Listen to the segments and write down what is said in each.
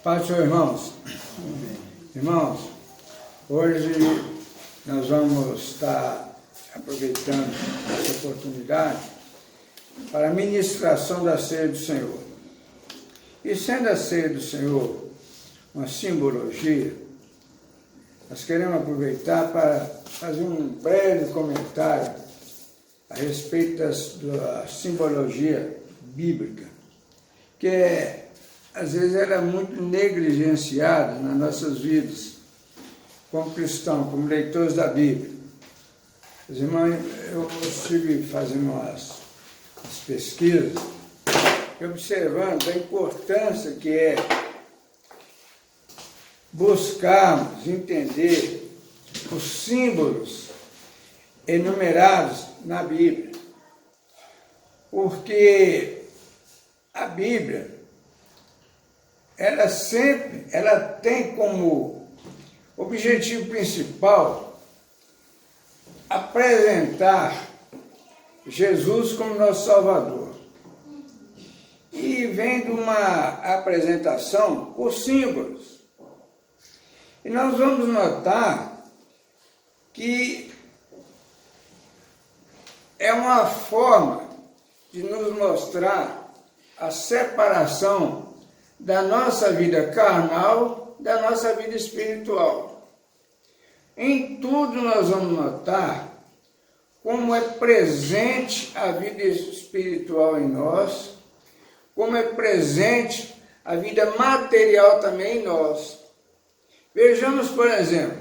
Paz, irmãos. Irmãos, hoje nós vamos estar aproveitando essa oportunidade para a ministração da ceia do Senhor. E sendo a ceia do Senhor uma simbologia, nós queremos aproveitar para fazer um breve comentário a respeito da simbologia bíblica, que às vezes ela é muito negligenciada nas nossas vidas, como cristãos, como leitores da Bíblia. Os irmãos, eu estive fazendo umas pesquisas, observando a importância que é buscarmos entender os símbolos enumerados na Bíblia. Porque a Bíblia, ela tem como objetivo principal apresentar Jesus como nosso Salvador. E vem de uma apresentação por símbolos. E nós vamos notar que é uma forma de nos mostrar a separação da nossa vida carnal, da nossa vida espiritual. Em tudo nós vamos notar como é presente a vida espiritual em nós, como é presente a vida material também em nós. Vejamos, por exemplo,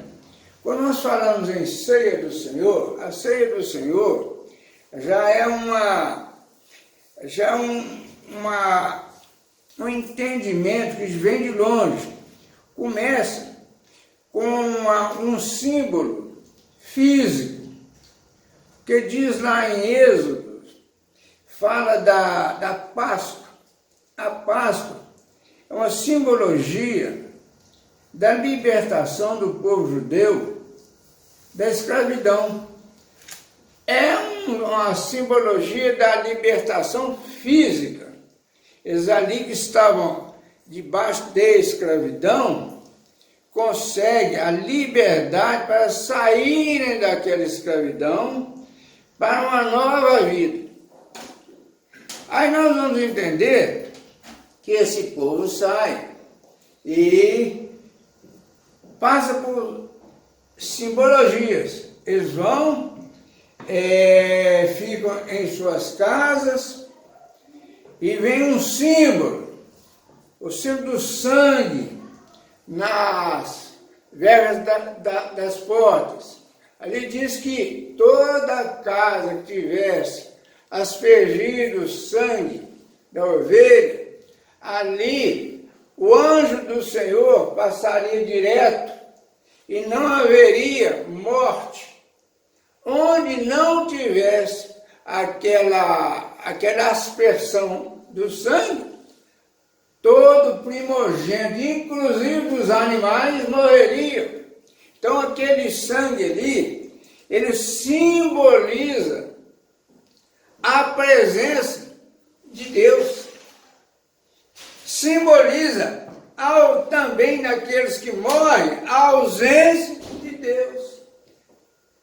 quando nós falamos em ceia do Senhor, a ceia do Senhor já é um entendimento que vem de longe. Começa com um símbolo físico, que diz lá em Êxodo, fala da Páscoa. A Páscoa é uma simbologia da libertação do povo judeu da escravidão. É uma simbologia da libertação física. Eles ali que estavam debaixo da escravidão, conseguem a liberdade para saírem daquela escravidão para uma nova vida. Aí nós vamos entender que esse povo sai e passa por simbologias. Eles vão, ficam em suas casas e vem um símbolo, o símbolo do sangue nas vergas das portas. Ali diz que toda casa que tivesse aspergido o sangue da ovelha, ali o anjo do Senhor passaria direto e não haveria morte. Onde não tivesse aquela aspersão do sangue, todo primogênito, inclusive dos animais, morreria. Então aquele sangue ali, ele simboliza a presença de Deus. Simboliza também naqueles que morrem a ausência de Deus.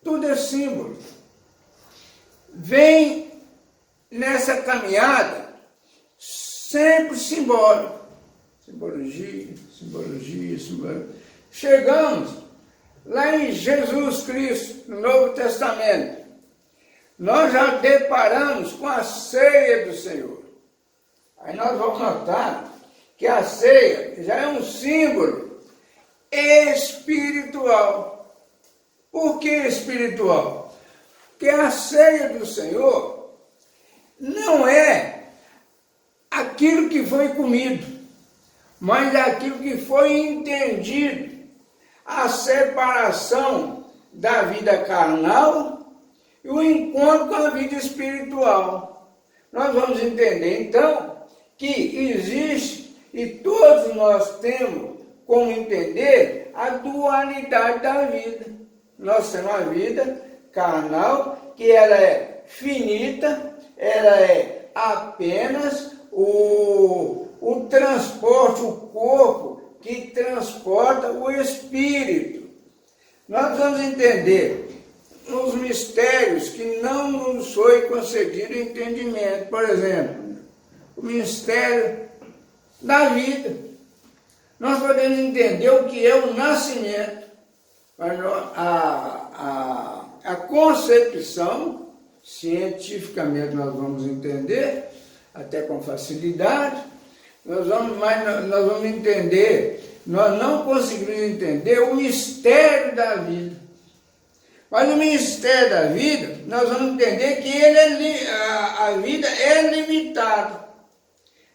Tudo é símbolo. Vem nessa caminhada sempre simbólico. Simbologia. Chegamos lá em Jesus Cristo, no Novo Testamento. Nós já deparamos com a ceia do Senhor. Aí nós vamos notar que a ceia já é um símbolo espiritual. Por que espiritual? Porque a ceia do Senhor não é aquilo que foi comido, mas aquilo que foi entendido, a separação da vida carnal e o encontro com a vida espiritual. Nós vamos entender então que existe, e todos nós temos como entender, a dualidade da vida. Nós temos a vida carnal, que ela é finita, ela é apenas o transporte, o corpo que transporta o Espírito. Nós vamos entender os mistérios que não nos foi concedido entendimento. Por exemplo, o mistério da vida. Nós podemos entender o que é o nascimento, a concepção, cientificamente nós vamos entender, até com facilidade, nós vamos entender, nós não conseguimos entender o mistério da vida. Mas o mistério da vida, nós vamos entender que a vida é limitada.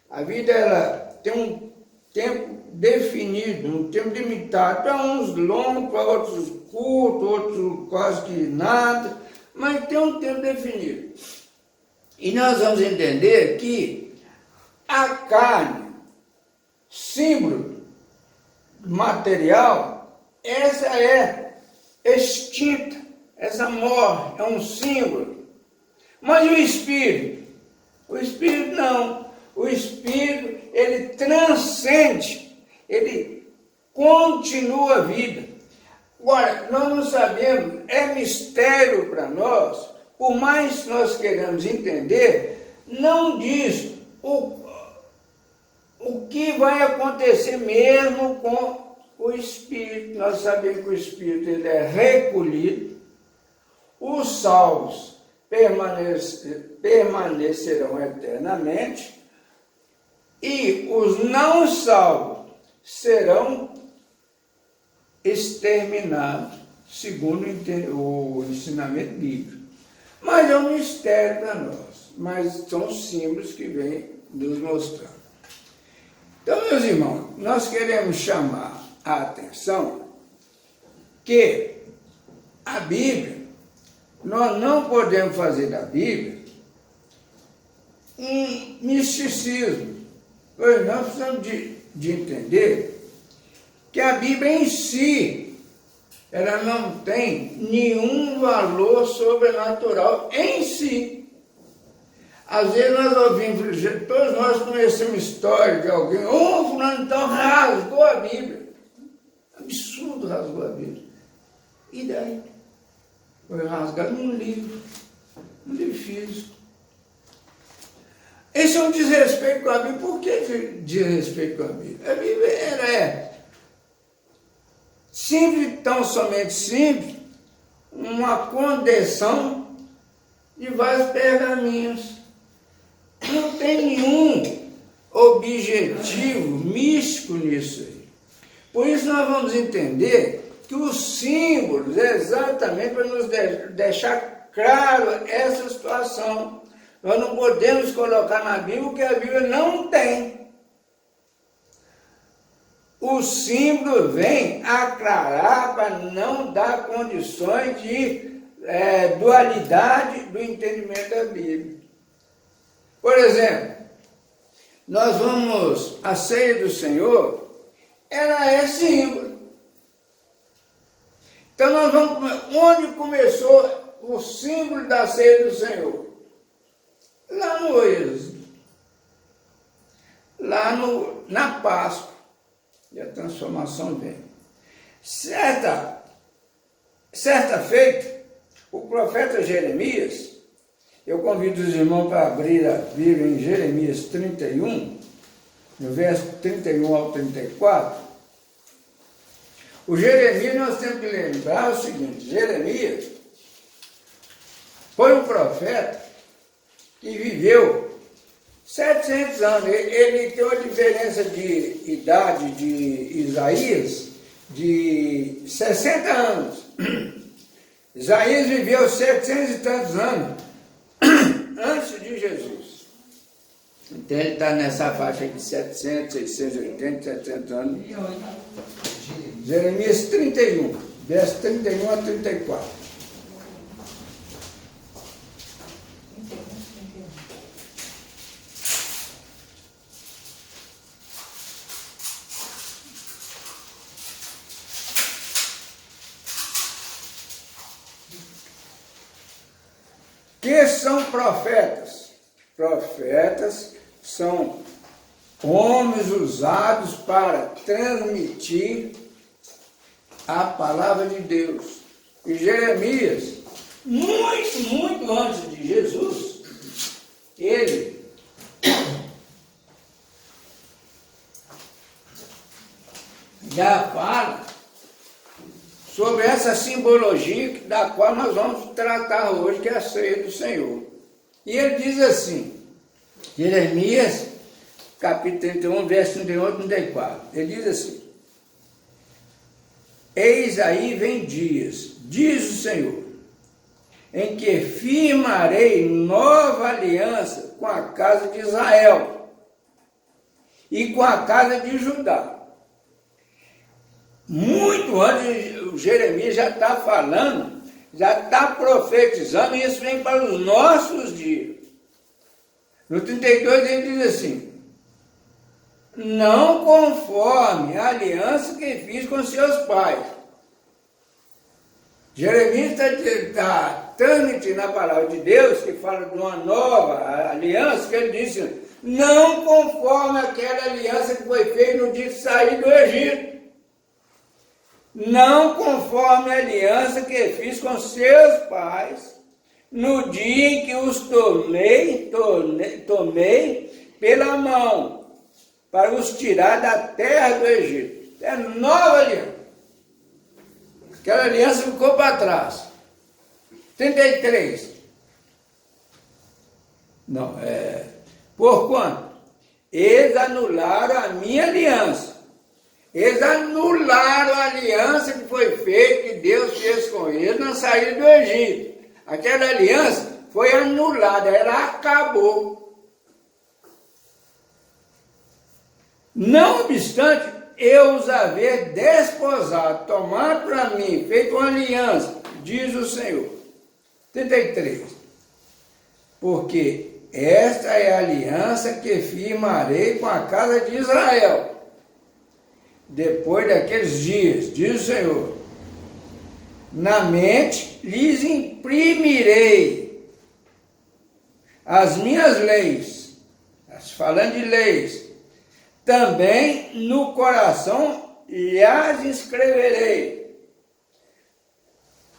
A vida ela tem um tempo definido, um tempo limitado, para uns longos, para outros curtos, outros quase que nada, mas tem um tempo definido. E nós vamos entender que a carne, símbolo material, essa é extinta, essa morre, é um símbolo. Mas o espírito não. O espírito, ele transcende, ele continua a vida. Agora, nós não sabemos, é mistério para nós, por mais que nós queiramos entender, não diz o que vai acontecer mesmo com o espírito. Nós sabemos que o espírito ele é recolhido, os salvos permanecerão eternamente, e os não salvos serão exterminados, segundo o ensinamento bíblico. Mas é um mistério para nós, mas são símbolos que vêm nos mostrando. Então, meus irmãos, nós queremos chamar a atenção que a Bíblia, nós não podemos fazer da Bíblia um misticismo. Pois nós precisamos de entender que a Bíblia em si, ela não tem nenhum valor sobrenatural em si. Às vezes nós ouvimos, todos nós conhecemos história de alguém, fulano então rasgou a Bíblia. Absurdo, rasgou a Bíblia. E daí? Foi rasgado num livro físico. Esse é um desrespeito com a Bíblia. Por que desrespeito com a Bíblia? A Bíblia ela é simples, tão somente simples, uma condensação de vários pergaminhos. Não tem nenhum objetivo místico nisso aí. Por isso nós vamos entender que os símbolos é exatamente para nos deixar claro essa situação. Nós não podemos colocar na Bíblia o que a Bíblia não tem. O símbolo vem aclarar para não dar condições de dualidade do entendimento da Bíblia. Por exemplo, nós vamos, a ceia do Senhor, ela é símbolo. Então nós vamos, onde começou o símbolo da ceia do Senhor? Lá no Êxodo, lá na Páscoa, e a transformação vem. Certa feita, o profeta Jeremias, eu convido os irmãos para abrir a Bíblia em Jeremias 31, no verso 31 ao 34. O Jeremias, nós temos que lembrar o seguinte: Jeremias foi um profeta que viveu 700 anos. Ele tem uma diferença de idade de Isaías de 60 anos. Isaías viveu 700 e tantos anos antes de Jesus. Então ele está nessa faixa de 700, 680, 700 anos. Jeremias 31, verso 31 a 34. Que são profetas? Profetas são homens usados para transmitir a palavra de Deus. E Jeremias, muito antes de Jesus, ele já fala sobre essa simbologia da qual nós vamos tratar hoje, que é a ceia do Senhor. E ele diz assim, Jeremias, capítulo 31, verso 31 e 34, ele diz assim: eis aí vem dias, diz o Senhor, em que firmarei nova aliança com a casa de Israel e com a casa de Judá. Muito antes, o Jeremias já está falando, já está profetizando, e isso vem para os nossos dias. No 32 ele diz assim: não conforme a aliança que fiz com seus pais. Jeremias está transmitindo a palavra de Deus, que fala de uma nova aliança, que ele disse: não conforme aquela aliança que foi feita no dia de sair do Egito. Não conforme a aliança que fiz com seus pais, no dia em que os tomei pela mão, para os tirar da terra do Egito. É nova aliança. Aquela aliança ficou para trás. 33. Não, porquanto eles anularam a minha aliança. Eles anularam a aliança que foi feita, que Deus fez com eles na saída do Egito. Aquela aliança foi anulada, ela acabou. Não obstante, eu os haver desposado, tomado para mim, feito uma aliança, diz o Senhor. 33. Porque esta é a aliança que firmarei com a casa de Israel. Depois daqueles dias, diz o Senhor, na mente lhes imprimirei as minhas leis, falando de leis, também no coração lhes escreverei.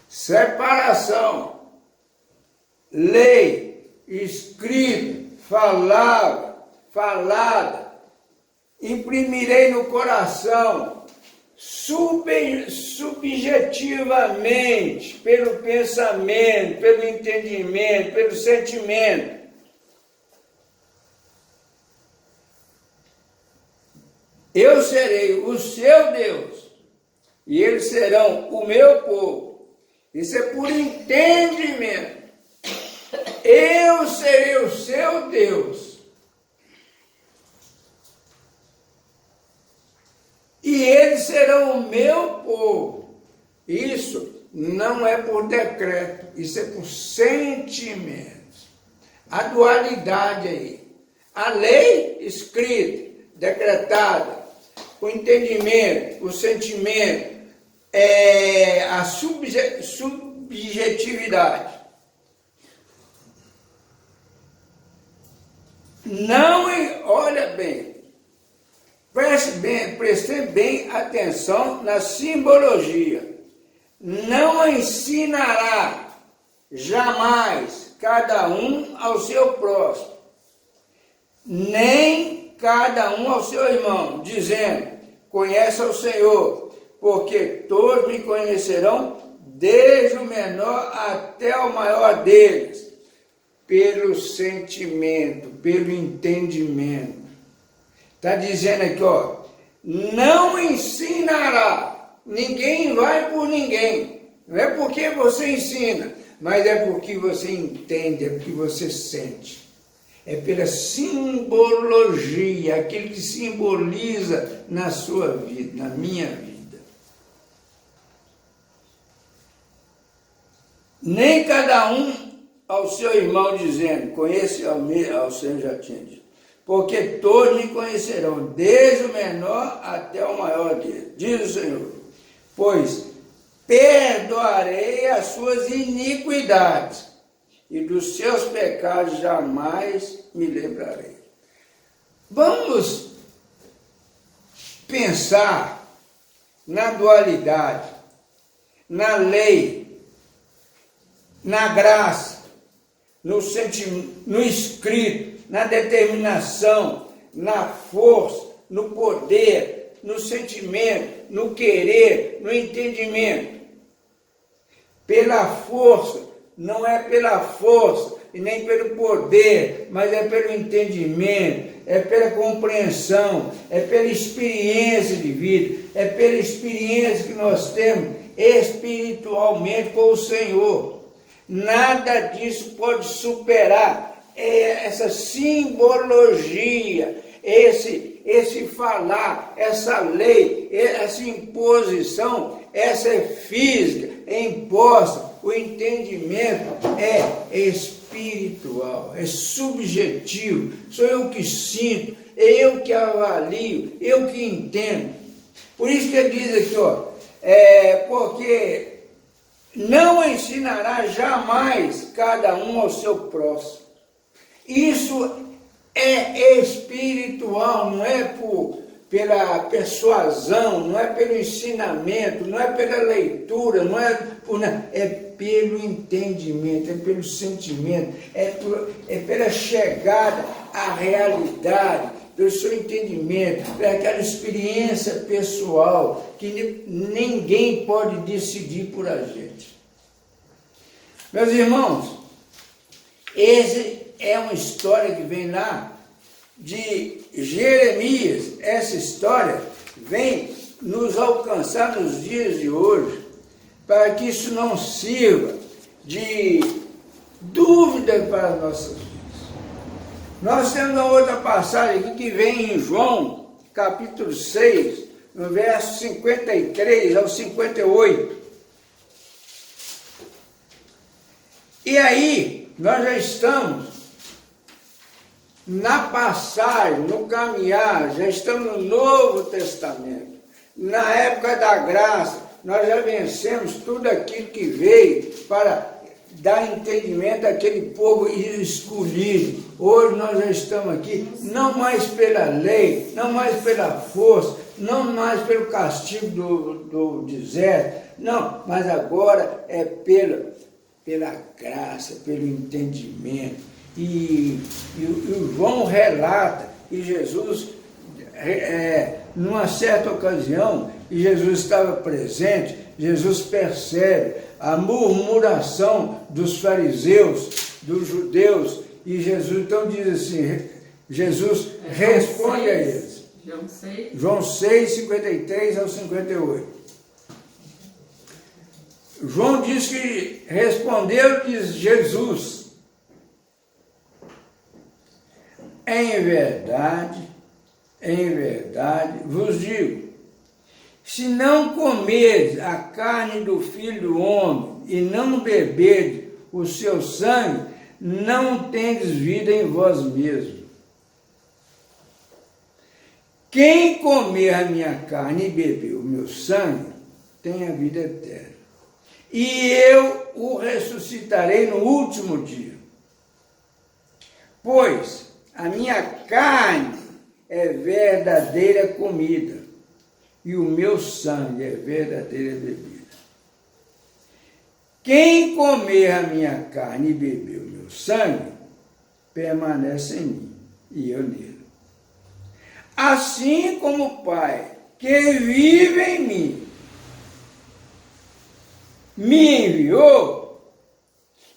Separação, lei, escrita, falada, imprimirei no coração, subjetivamente, pelo pensamento, pelo entendimento, pelo sentimento. Eu serei o seu Deus, e eles serão o meu povo. Isso é por entendimento. Eu serei o seu Deus, e eles serão o meu povo. Isso não é por decreto, isso é por sentimentos. A dualidade aí. A lei escrita, decretada, o entendimento, o sentimento, a subjetividade. Não, olha bem, preste bem atenção na simbologia. Não ensinará jamais cada um ao seu próximo, nem cada um ao seu irmão, dizendo: conheça o Senhor, porque todos me conhecerão, desde o menor até o maior deles, pelo sentimento, pelo entendimento. Está dizendo aqui, ó, não ensinará, ninguém vai por ninguém. Não é porque você ensina, mas é porque você entende, é porque você sente. É pela simbologia, aquilo que simboliza na sua vida, na minha vida. Nem cada um ao seu irmão dizendo: conhece ao Senhor, já tinha dito, porque todos me conhecerão, desde o menor até o maior deles, diz o Senhor, pois perdoarei as suas iniquidades, e dos seus pecados jamais me lembrarei. Vamos pensar na dualidade, na lei, na graça, no escrito, na determinação, na força, no poder, no sentimento, no querer, no entendimento. Pela força, não é pela força e nem pelo poder, mas é pelo entendimento, é pela compreensão, é pela experiência de vida, é pela experiência que nós temos espiritualmente com o Senhor. Nada disso pode superar essa simbologia, esse falar, essa lei, essa imposição, essa física, imposta. O entendimento é espiritual, é subjetivo. Sou eu que sinto, é eu que avalio, eu que entendo. Por isso que ele diz aqui, porque não ensinará jamais cada um ao seu próximo. Isso é espiritual, não é pela persuasão, não é pelo ensinamento, não é pela leitura, não é pelo entendimento, é pelo sentimento, é pela chegada à realidade, pelo seu entendimento, pela aquela experiência pessoal que ninguém pode decidir por a gente. Meus irmãos, essa é uma história que vem lá de Jeremias. Essa história vem nos alcançar nos dias de hoje, para que isso não sirva de dúvida para as nossas vidas. Nós temos uma outra passagem aqui que vem em João, capítulo 6, no verso 53 ao 58. E aí, nós já estamos na passagem, no caminhar, já estamos no Novo Testamento. Na época da graça, nós já vencemos tudo aquilo que veio para dar entendimento àquele povo escolhido. Hoje nós já estamos aqui, não mais pela lei, não mais pela força, não mais pelo castigo do deserto, não, mas agora é pela graça, pelo entendimento. E o João relata que Jesus, numa certa ocasião, e Jesus estava presente, Jesus percebe a murmuração dos fariseus, dos judeus, e Jesus então diz assim, Jesus responde a eles. João 6, 53 ao 58. João diz que respondeu, diz Jesus, em verdade vos digo, se não comerdes a carne do Filho do Homem e não beberdes o seu sangue, não tendes vida em vós mesmos. Quem comer a minha carne e beber o meu sangue, tem a vida eterna. E eu o ressuscitarei no último dia. Pois a minha carne é verdadeira comida, e o meu sangue é verdadeira bebida. Quem comer a minha carne e beber o meu sangue, permanece em mim, e eu nele. Assim como o Pai, que vive em mim, me enviou,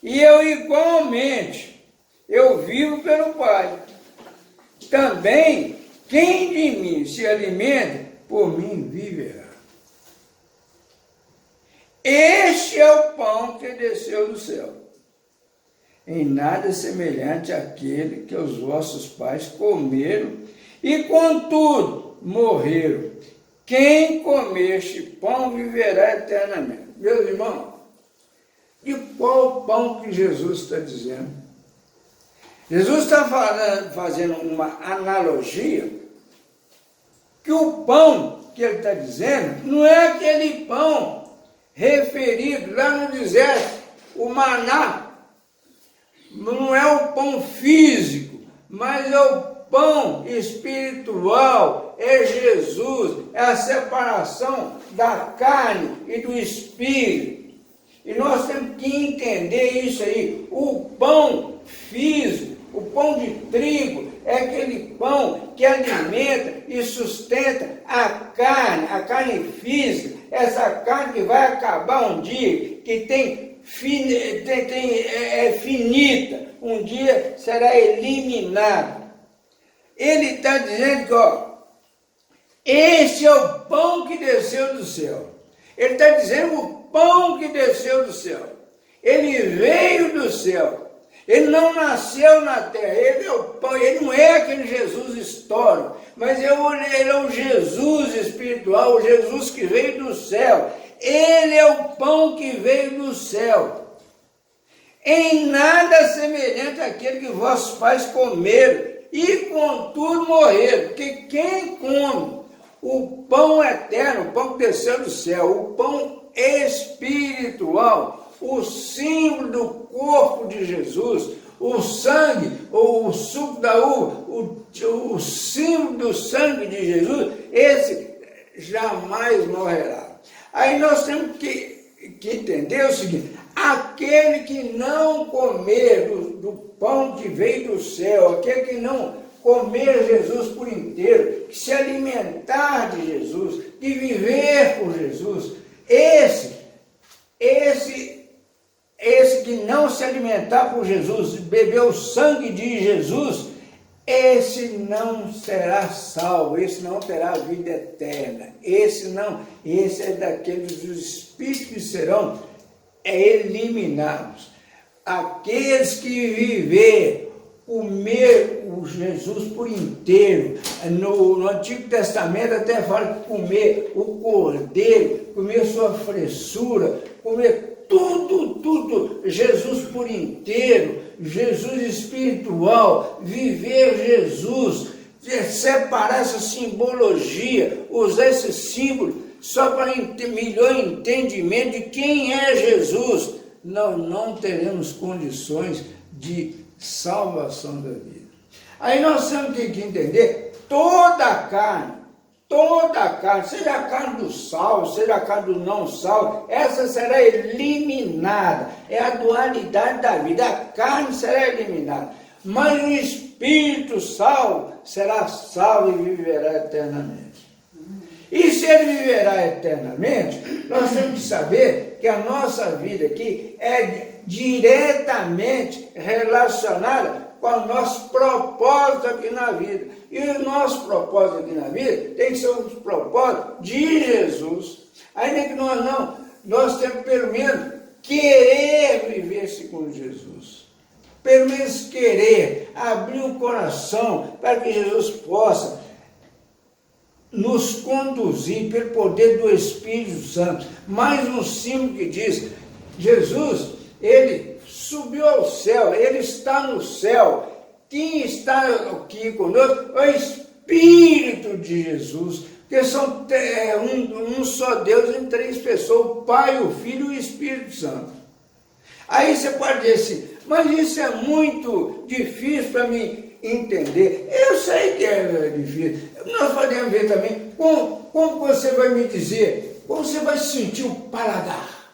e eu igualmente, eu vivo pelo Pai. Também, quem de mim se alimenta, por mim viverá. Este é o pão que desceu do céu. Em nada semelhante àquele que os vossos pais comeram e, contudo, morreram. Quem comer este pão viverá eternamente. Meus irmãos, de qual pão que Jesus está dizendo? Jesus está fazendo uma analogia que o pão que ele está dizendo não é aquele pão referido lá no deserto, o maná. Não é o pão físico, mas é o pão espiritual é Jesus, é a separação da carne e do espírito. E nós temos que entender isso aí. O pão físico, o pão de trigo, é aquele pão que alimenta e sustenta a carne física, essa carne que vai acabar um dia, que é finita, um dia será eliminada. Ele está dizendo que, esse é o pão que desceu do céu. Ele está dizendo o pão que desceu do céu. Ele veio do céu. Ele não nasceu na terra, ele é o pão, ele não é aquele Jesus histórico, mas ele é o Jesus espiritual, o Jesus que veio do céu. Ele é o pão que veio do céu. Em nada semelhante àquele que vossos pais comeram, e contudo morreram, porque quem come o pão eterno, o pão que desceu do céu, o pão espiritual, o símbolo do corpo de Jesus, o sangue, ou o suco da uva, o símbolo do sangue de Jesus, esse jamais morrerá. Aí nós temos que entender o seguinte: aquele que não comer do pão que veio do céu, aquele que não comer Jesus por inteiro, que se alimentar de Jesus, de viver por Jesus, esse que não se alimentar por Jesus, beber o sangue de Jesus, esse não será salvo, esse não terá vida eterna, esse é daqueles dos espíritos que serão eliminados. Aqueles que viver, comer o Jesus por inteiro, no Antigo Testamento até fala de comer o cordeiro, comer sua fressura, comer tudo, Jesus por inteiro, Jesus espiritual, viver Jesus, separar essa simbologia, usar esse símbolo só para melhor entendimento de quem é Jesus. Nós não teremos condições de salvação da vida. Aí nós temos que entender toda a carne, seja a carne do salvo, seja a carne do não salvo, essa será eliminada. É a dualidade da vida. A carne será eliminada, mas o espírito salvo será salvo e viverá eternamente. E se ele viverá eternamente, nós temos que saber que a nossa vida aqui é diretamente relacionada com o nosso propósito aqui na vida. E o nosso propósito aqui na vida tem que ser um propósito de Jesus. Ainda que nós temos pelo menos querer viver segundo Jesus. Pelo menos querer abrir o coração para que Jesus possa nos conduzir pelo poder do Espírito Santo. Mais um símbolo que diz: Jesus, ele subiu ao céu, ele está no céu. Quem está aqui conosco é o Espírito de Jesus, porque são um só Deus em três pessoas, o Pai, o Filho e o Espírito Santo. Aí você pode dizer assim: mas isso é muito difícil para mim entender. Eu sei que é difícil. Nós podemos ver também como você vai me dizer, como você vai sentir o paladar.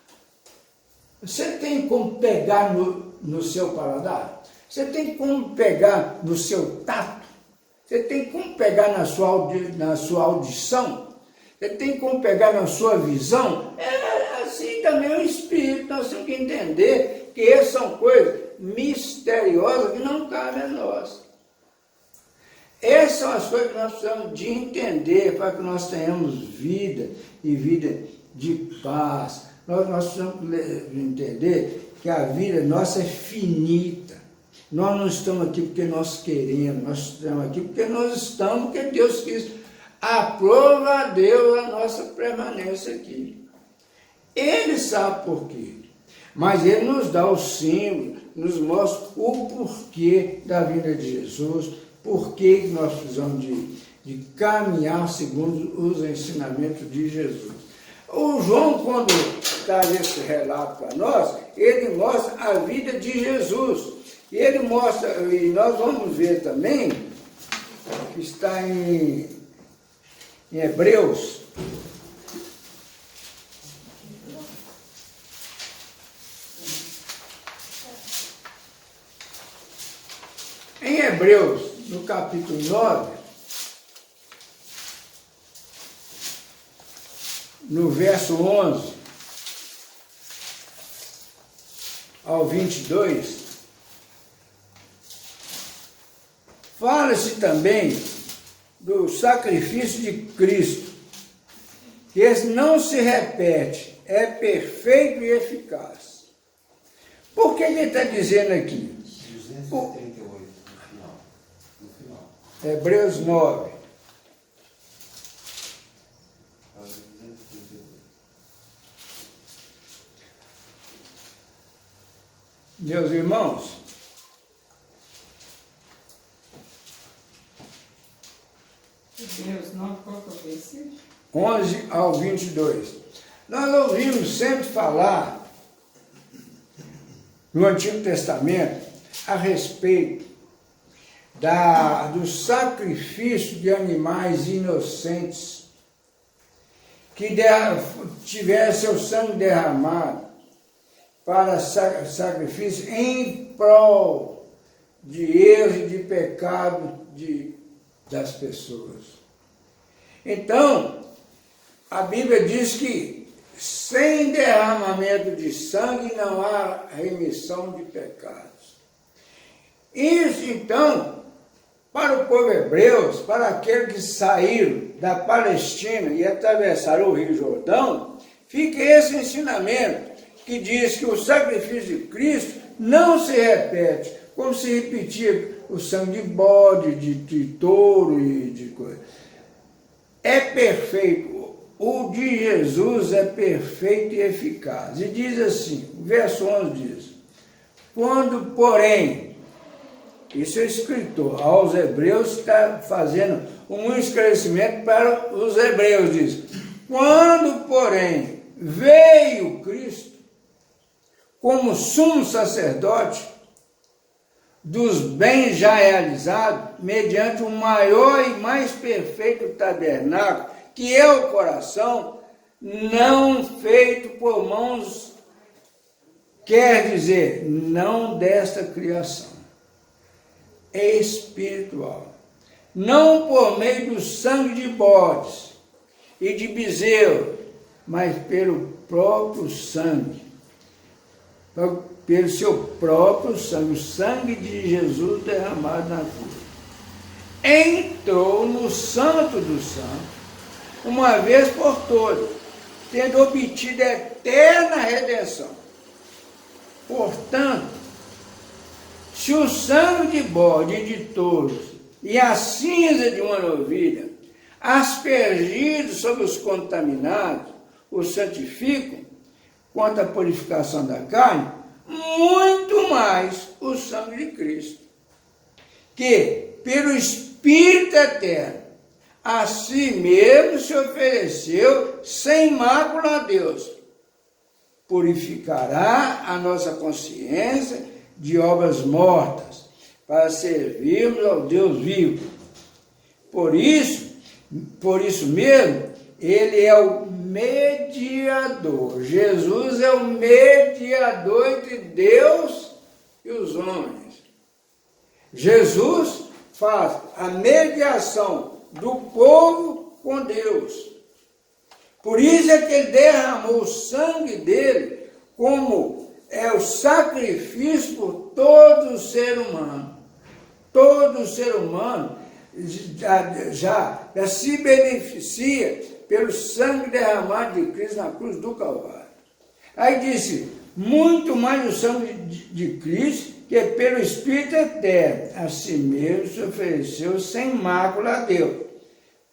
Você tem como pegar no seu paladar? Você tem como pegar no seu tato? Você tem como pegar na sua audição? Você tem como pegar na sua visão? É assim também o Espírito. Nós temos que entender que essas são coisas misteriosas que não cabem a nós. Essas são as coisas que nós precisamos de entender para que nós tenhamos vida e vida de paz. Nós precisamos entender que a vida nossa é finita. Nós não estamos aqui porque nós queremos, nós estamos aqui porque nós estamos, porque Deus quis. Aprova a Deus a nossa permanência aqui. Ele sabe por quê, mas Ele nos dá o símbolo, nos mostra o porquê da vinda de Jesus, porquê que nós precisamos de caminhar segundo os ensinamentos de Jesus. O João, quando traz esse relato para nós, ele mostra a vida de Jesus. E ele mostra, e nós vamos ver também, que está em em Hebreus, no capítulo 9, no verso 11 ao 22, fala-se também do sacrifício de Cristo, que esse não se repete, é perfeito e eficaz. Por que ele está dizendo aqui? 238, no final. Hebreus 9. Meus irmãos, Hebreus 9, qual que é o versículo? 11 ao 22. Nós ouvimos sempre falar no Antigo Testamento a respeito do sacrifício de animais inocentes que tivesse seu sangue derramado para sacrifício em prol de erros e de pecado das pessoas. Então, a Bíblia diz que sem derramamento de sangue não há remissão de pecados. Isso, então, para o povo hebreu, para aqueles que saíram da Palestina e atravessaram o Rio Jordão, fica esse ensinamento que diz que o sacrifício de Cristo não se repete, como se repetia o sangue de bode, de touro e de coisa. É perfeito. O de Jesus é perfeito e eficaz. E diz assim, o verso 11 diz, quando, porém, isso é escritor, aos hebreus está fazendo um esclarecimento para os hebreus, diz, quando, porém, veio Cristo, como sumo sacerdote dos bens já realizados, mediante o maior e mais perfeito tabernáculo, que é o coração, não feito por mãos, quer dizer, não desta criação, é espiritual, não por meio do sangue de bodes e de bezerro, mas pelo próprio sangue, pelo seu próprio sangue, o sangue de Jesus derramado na cruz. Entrou no Santo dos Santos, uma vez por todas, tendo obtido a eterna redenção. Portanto, se o sangue de bode e de touros e a cinza de uma novilha, aspergidos sobre os contaminados, os santificam, quanto à purificação da carne, muito mais o sangue de Cristo, que, pelo Espírito eterno, a si mesmo se ofereceu sem mácula a Deus, purificará a nossa consciência de obras mortas, para servirmos ao Deus vivo. Por isso mesmo, ele é o mediador. Jesus é o mediador entre Deus e os homens. Jesus faz a mediação do povo com Deus. Por isso é que ele derramou o sangue dele como é o sacrifício por todo o ser humano. Todo ser humano já se beneficia pelo sangue derramado de Cristo na cruz do Calvário. Aí disse, muito mais o sangue de Cristo, que pelo Espírito eterno, a si mesmo se ofereceu sem mácula a Deus.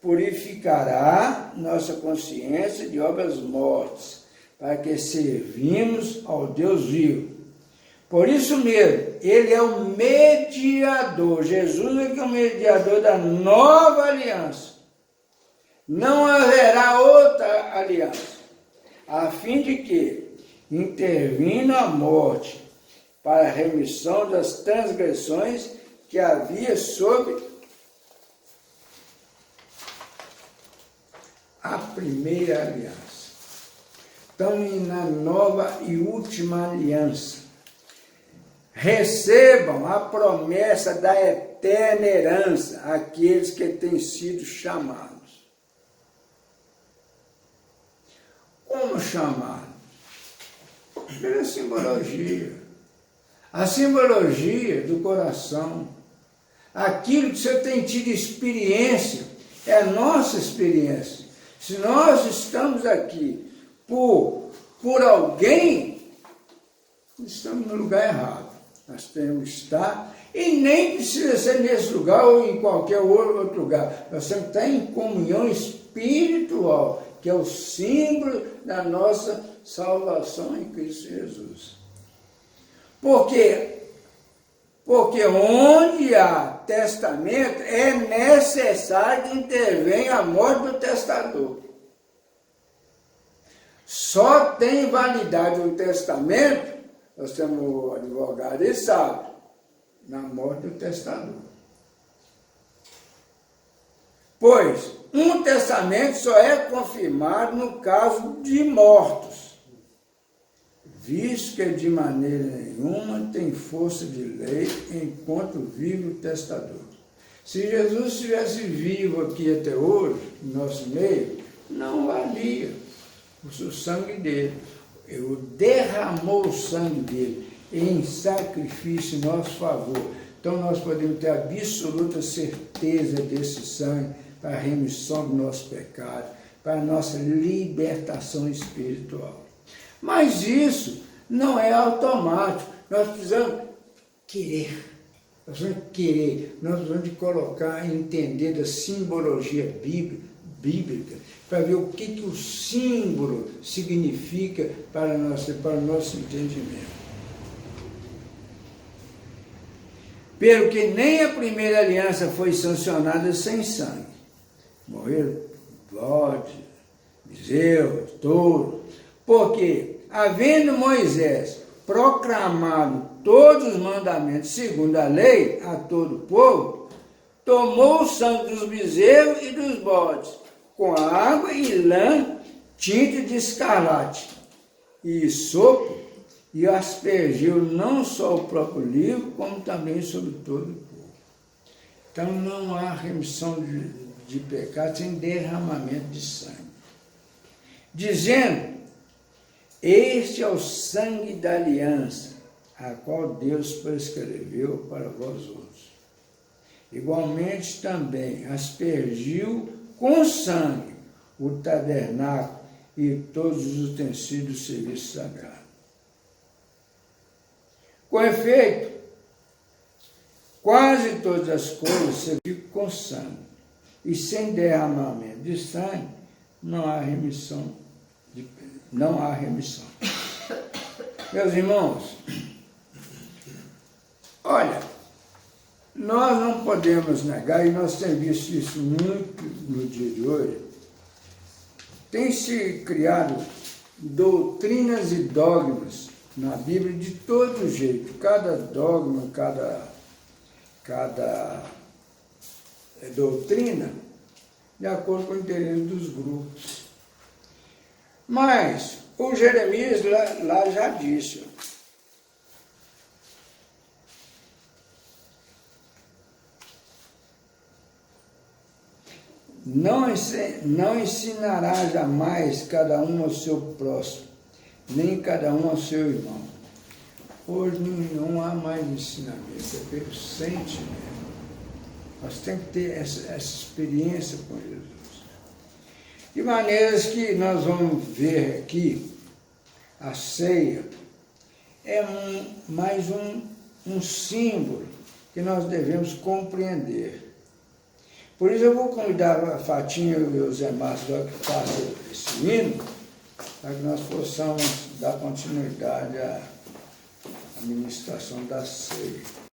Purificará nossa consciência de obras mortas, para que servimos ao Deus vivo. Por isso mesmo, ele é o mediador. Jesus é que é o mediador da nova aliança. Não haverá outra aliança, a fim de que, intervindo a morte para a remissão das transgressões que havia sobre a primeira aliança. Estamos na nova e última aliança. Recebam a promessa da eterna herança aqueles que têm sido chamados. Como chamados? Pela simbologia. A simbologia do coração. Aquilo que você tem tido experiência, é a nossa experiência. Se nós estamos aqui por alguém, estamos no lugar errado. Nós temos que estar, e nem precisa ser nesse lugar ou em qualquer outro lugar. Nós temos que estar em comunhão espiritual, que é o símbolo da nossa salvação em Cristo Jesus. Porque onde há testamento, é necessário que intervenha a morte do testador. Só tem validade o testamento, nós temos o advogado e sabe, na morte do testador. Pois um testamento só é confirmado no caso de mortos, visto que de maneira nenhuma tem força de lei enquanto vive o testador. Se Jesus estivesse vivo aqui até hoje, no nosso meio, não valia o sangue dele. Ele derramou o sangue dele em sacrifício em nosso favor. Então nós podemos ter absoluta certeza desse sangue para a remissão do nosso pecado, para a nossa libertação espiritual. Mas isso não é automático. Nós precisamos querer. Nós precisamos de colocar e entender da simbologia bíblica, para ver o que o símbolo significa para o nosso entendimento. Pelo que nem a primeira aliança foi sancionada sem sangue. Morreram bode, bezerro, touro. Porque, havendo Moisés proclamado todos os mandamentos segundo a lei a todo o povo, tomou o sangue dos bezerros e dos bodes, com água e lã, tinta de escarlate e sopro, e aspergiu não só o próprio livro, como também sobre todo o povo. Então não há remissão de pecado sem derramamento de sangue. Dizendo, este é o sangue da aliança, a qual Deus prescreveu para vós outros. Igualmente também aspergiu com sangue o tabernáculo e todos os utensílios do serviço sagrado. Com efeito, quase todas as coisas se ficam com sangue, e sem derramamento de sangue não há remissão. Meus irmãos, olha, nós não podemos negar, e nós temos visto isso muito no dia de hoje, tem se criado doutrinas e dogmas na Bíblia de todo jeito, cada dogma, cada doutrina, de acordo com o interesse dos grupos. Mas o Jeremias lá já disse, não ensinará jamais cada um ao seu próximo, nem cada um ao seu irmão. Hoje não há mais ensinamento, é pelo sentimento. Nós temos que ter essa experiência com Jesus. De maneiras que nós vamos ver aqui, a ceia é mais um símbolo que nós devemos compreender. Por isso eu vou convidar a Fatinha e o Zé Márcio que façam esse hino, para que nós possamos dar continuidade à administração da ceia.